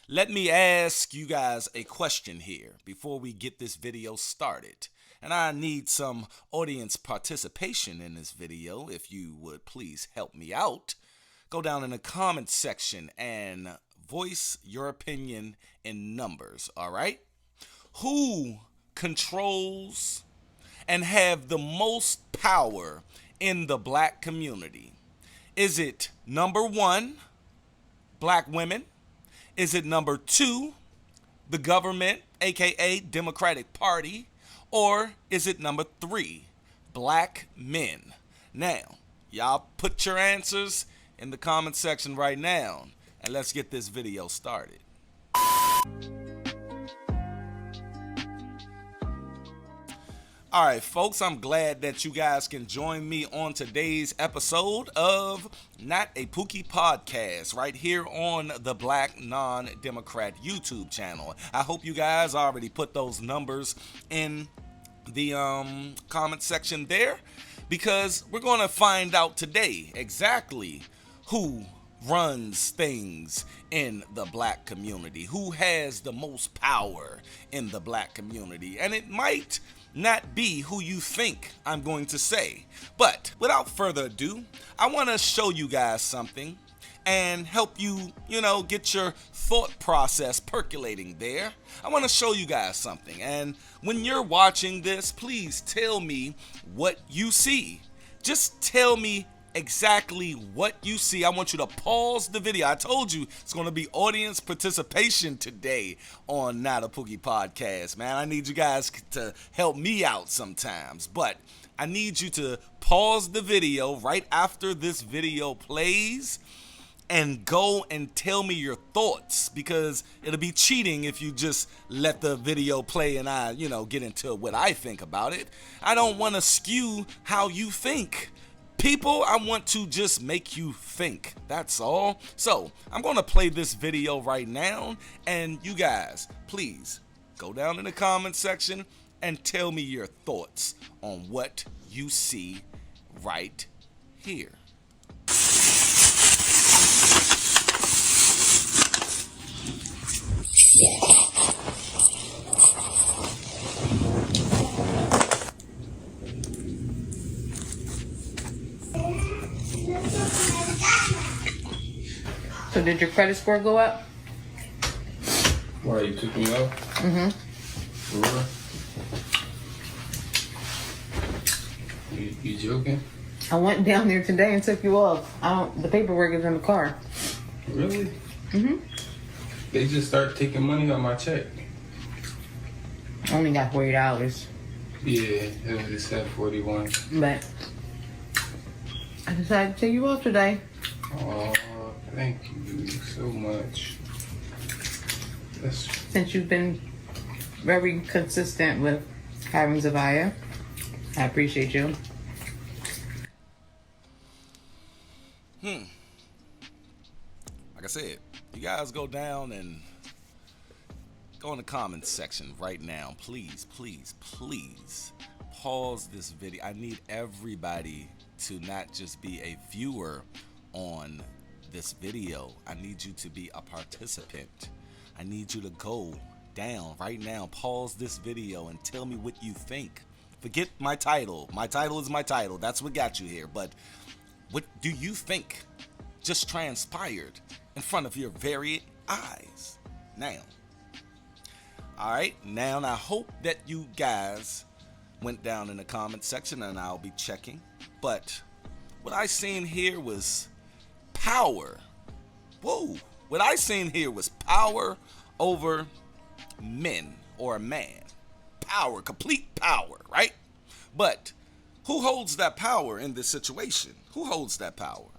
Let me ask you guys a question here before we get this video started. And I need some audience participation in this video. If you would please help me out, go down in the comment section and voice your opinion in numbers, all right? Who controls and have the most power in the black community? Is it number one, black women? Is it number two, the government, aka Democratic Party? Or is it number three, black men? Now, y'all put your answers in the comment section right now, and let's get this video started. All right, folks, I'm glad that you guys can join me on today's episode of Not a POOKIE podcast right here on the Black Non-Democrat YouTube channel. I hope you guys already put those numbers in the comment section there, because we're going to find out today exactly who runs things in the black community, who has the most power in the black community. And it might not be who you think I'm going to say. But without further ado, I want to show you guys something and help you, get your thought process percolating there. I want to show you guys something. And when you're watching this, please tell me what you see. Just tell me exactly what you see. I want you to pause the video. I told you it's going to be audience participation today on Not a POOKIE podcast, man. I need you guys to help me out sometimes, but I need you to pause the video right after this video plays and go and tell me your thoughts, because it'll be cheating if you just let the video play and I, get into what I think about it. I don't want to skew how you think. People, I want to just make you think. That's all. So I'm going to play this video right now, and you guys, please go down in the comment section and tell me your thoughts on what you see right here. So did your credit score go up? Why, you took me off? Mm-hmm. For real? You joking? I went down there today and took you off. The paperwork is in the car. Really? Mm-hmm. They just start taking money on my check. I only got $40. Yeah, it was said 41. But I decided to take you off today. Oh, thank you so much. Since you've been very consistent with having Zavia, I appreciate you. Like I said, you guys go down and go in the comments section right now. Please, please, please pause this video. I need everybody to not just be a viewer on this video. I need you to be a participant. I need you to go down right now, pause this video, and tell me what you think. Forget my title. My title is my title. That's what got you here. But what do you think just transpired in front of your very eyes now? All right, now I hope that you guys went down in the comment section, and I'll be checking. But what I seen here was power. Whoa. What I seen here was power over men or a man. Power, complete power, right? But who holds that power in this situation? Who holds that power?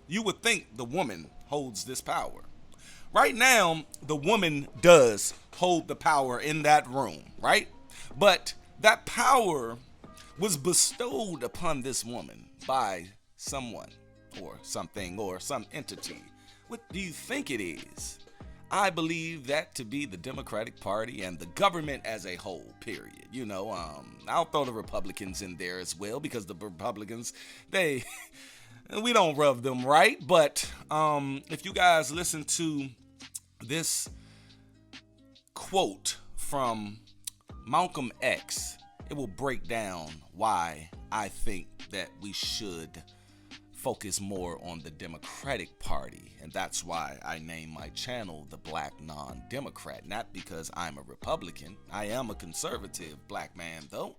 You would think the woman holds this power. Right now, the woman does hold the power in that room, right? But that power was bestowed upon this woman by someone or something or some entity. What do you think it is? I believe that to be the Democratic Party and the government as a whole, period. I'll throw the Republicans in there as well, because the Republicans, we don't rub them right. But if you guys listen to this quote from Malcolm X. It will break down why I think that we should focus more on the Democratic Party, and that's why I named my channel the Black Non-Democrat. Not because I'm a Republican. I am a conservative black man though,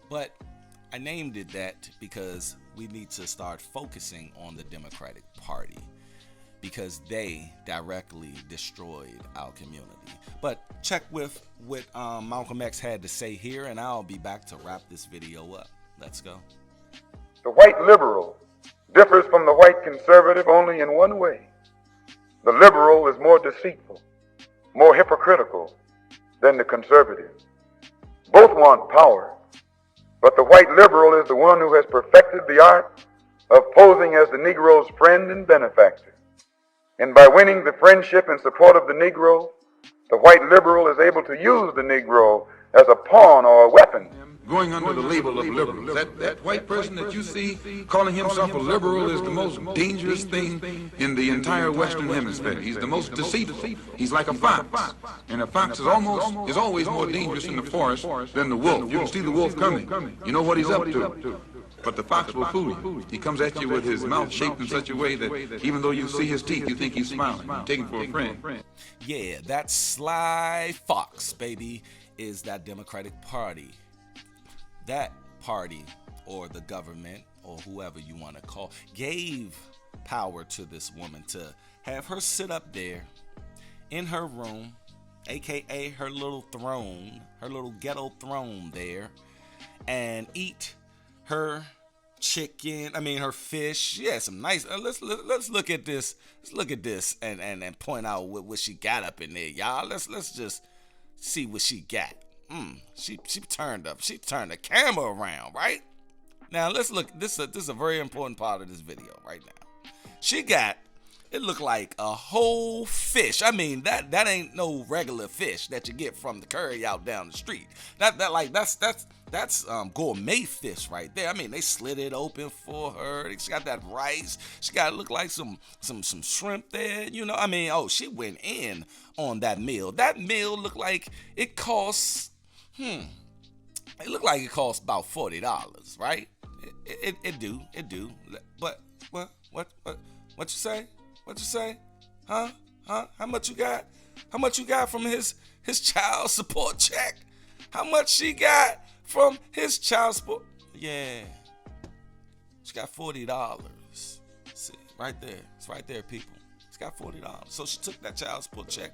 but I named it that because we need to start focusing on the Democratic Party, because they directly destroyed our community. But check with what Malcolm X had to say here, and I'll be back to wrap this video up. Let's go. The white liberal differs from the white conservative only in one way. The liberal is more deceitful, more hypocritical than the conservative. Both want power, but the white liberal is the one who has perfected the art of posing as the Negro's friend and benefactor. And by winning the friendship and support of the Negro, the white liberal is able to use the Negro as a pawn or a weapon. Going under the label of liberals. That white person that you see calling himself a liberal is the most dangerous thing in the entire Western Hemisphere. He's the most deceitful. He's like a fox. And a fox is always more dangerous in the forest than the wolf. You can see the wolf coming. You know what he's up to. But the fox will fool you. He comes at you with his mouth shaped in such a way that even though you see his teeth, you think he's smiling. You take him for a friend. Yeah, that sly fox, baby, is that Democratic Party. That party, or the government, or whoever you want to call, gave power to this woman to have her sit up there in her room, aka her little throne, her little ghetto throne there, and eat her chicken, her fish. Yeah, some nice. Let's look at this. Let's look at this and point out what she got up in there, y'all. Let's just see what she got. She turned up. She turned the camera around, right? Now let's look. This is a very important part of this video right now. She got. It looked like a whole fish. That ain't no regular fish that you get from the curry out down the street. That's gourmet fish right there. They slid it open for her. She got that rice. She got look like some shrimp there. Oh, she went in on that meal. That meal looked like it costs. It looked like it cost about $40, right? It do. But what you say? What you say? Huh? How much you got? How much you got from his child support check? How much she got from his child support? Yeah. She got $40. See, right there. It's right there, people. She got $40. So she took that child support check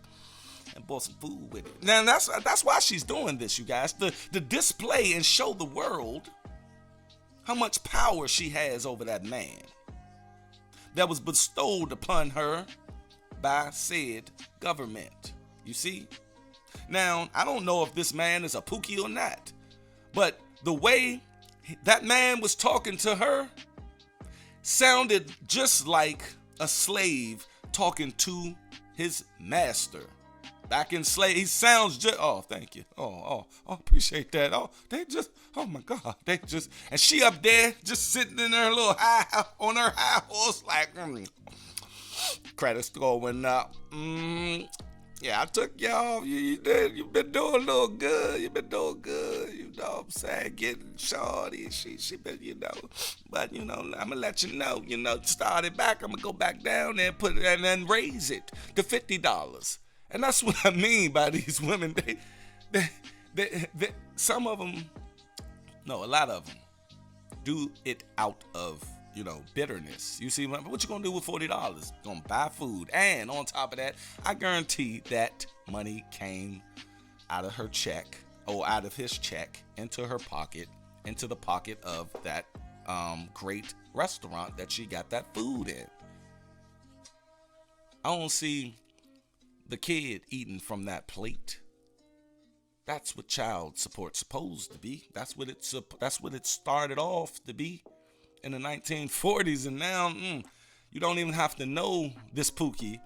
and bought some food with it. Now that's why she's doing this, you guys. To display and show the world how much power she has over that man that was bestowed upon her by said government. You see? Now, I don't know if this man is a POOKIE or not, but the way that man was talking to her sounded just like a slave talking to his master. Back in slave, he sounds just, oh, thank you. Oh, appreciate that. Oh my God. And she up there just sitting in her little on her high horse like, credit score went up. Yeah, I took y'all. You've been doing a little good. You've been doing good. You know what I'm saying? Getting shorty. She been, But, I'm going to let you know, start it back. I'm going to go back down there and put it and then raise it to $50. And that's what I mean by these women. They some of them, no, a lot of them do it out of, bitterness. You see, what you gonna do with $40? Gonna buy food. And on top of that, I guarantee that money came out of her check, or out of his check, into her pocket, into the pocket of that great restaurant that she got that food in. I don't see the kid eating from that plate. That's what child support's supposed to be. That's what it started off to be in the 1940s, and now you don't even have to know this POOKIE.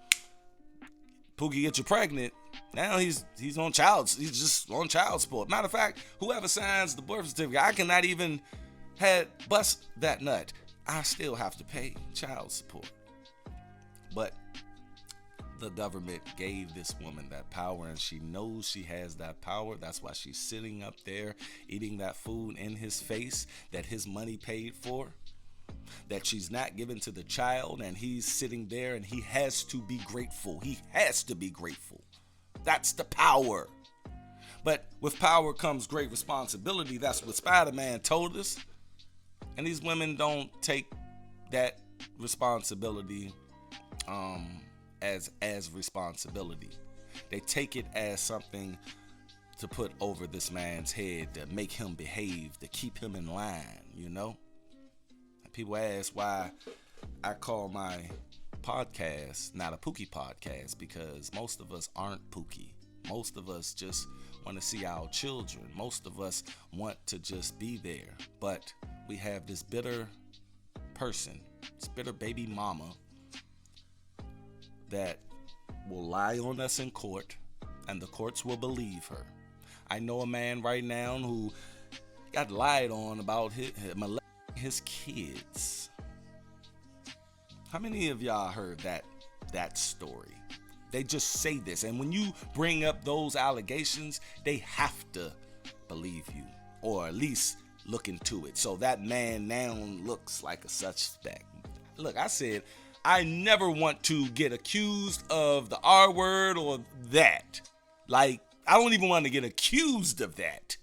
POOKIE get you pregnant. Now he's just on child support. Matter of fact, whoever signs the birth certificate, I cannot even bust that nut. I still have to pay child support. But The government gave this woman that power, and she knows she has that power. That's why she's sitting up there eating that food in his face that his money paid for, that she's not given to the child, and he's sitting there and he has to be grateful. He has to be grateful. That's the power. But with power comes great responsibility. That's what Spider-Man told us. And these women don't take that responsibility as responsibility. They take it as something to put over this man's head, to make him behave, to keep him in line, you know? And people ask why I call my podcast not a Pookie podcast, because most of us aren't Pookie. Most of us just want to see our children. Most of us want to just be there. But we have this bitter person, this bitter baby mama, that will lie on us in court, and the courts will believe her. I know a man right now who got lied on about his kids. How many of y'all heard that story? They just say this, and when you bring up those allegations, they have to believe you, or at least look into it. So that man now looks like a suspect. Look, I said I never want to get accused of the R word or that. Like, I don't even want to get accused of that.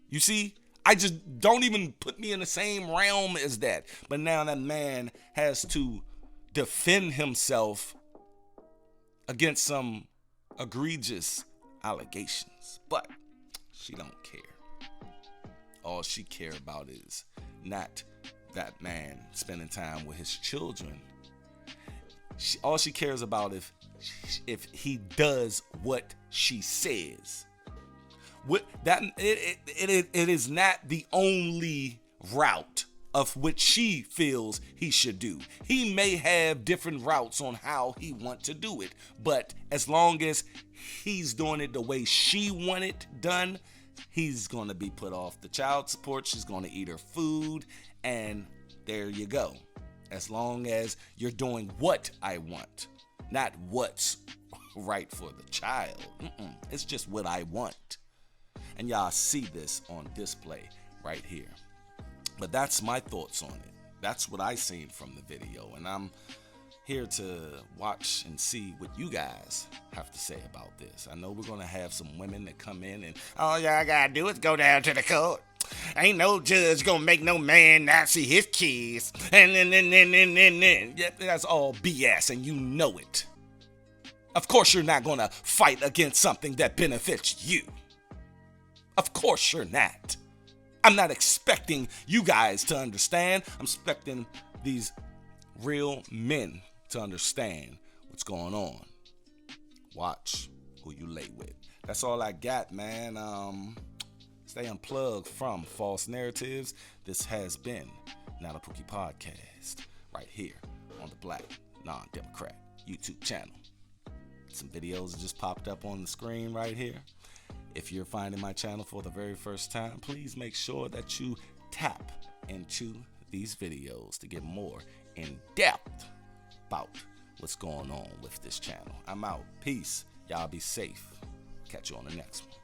You see, I just don't even put me in the same realm as that. But now that man has to defend himself against some egregious allegations. But she don't care. All she care about is not that man spending time with his children. All she cares about if he does what she says. It is not the only route of which she feels he should do. He may have different routes on how he want to do it, but as long as he's doing it the way she want it done, he's going to be put off the child support. She's going to eat her food, and there you go. As long as you're doing what I want, not what's right for the child. It's just what I want. And y'all see this on display right here. But that's my thoughts on it. That's what I seen from the video. And I'm here to watch and see what you guys have to say about this. I know we're going to have some women that come in and all y'all got to do is go down to the court. Ain't no judge gonna make no man not see his kids. And then. Yeah, that's all BS, and you know it. Of course you're not gonna fight against something that benefits you. Of course you're not. I'm not expecting you guys to understand. I'm expecting these real men to understand what's going on. Watch who you lay with. That's all I got, man. Stay unplugged from false narratives. This has been Not a Pookie Podcast right here on the Black Non-Democrat YouTube channel. Some videos just popped up on the screen right here. If you're finding my channel for the very first time, please make sure that you tap into these videos to get more in depth about what's going on with this channel. I'm out. Peace. Y'all be safe. Catch you on the next one.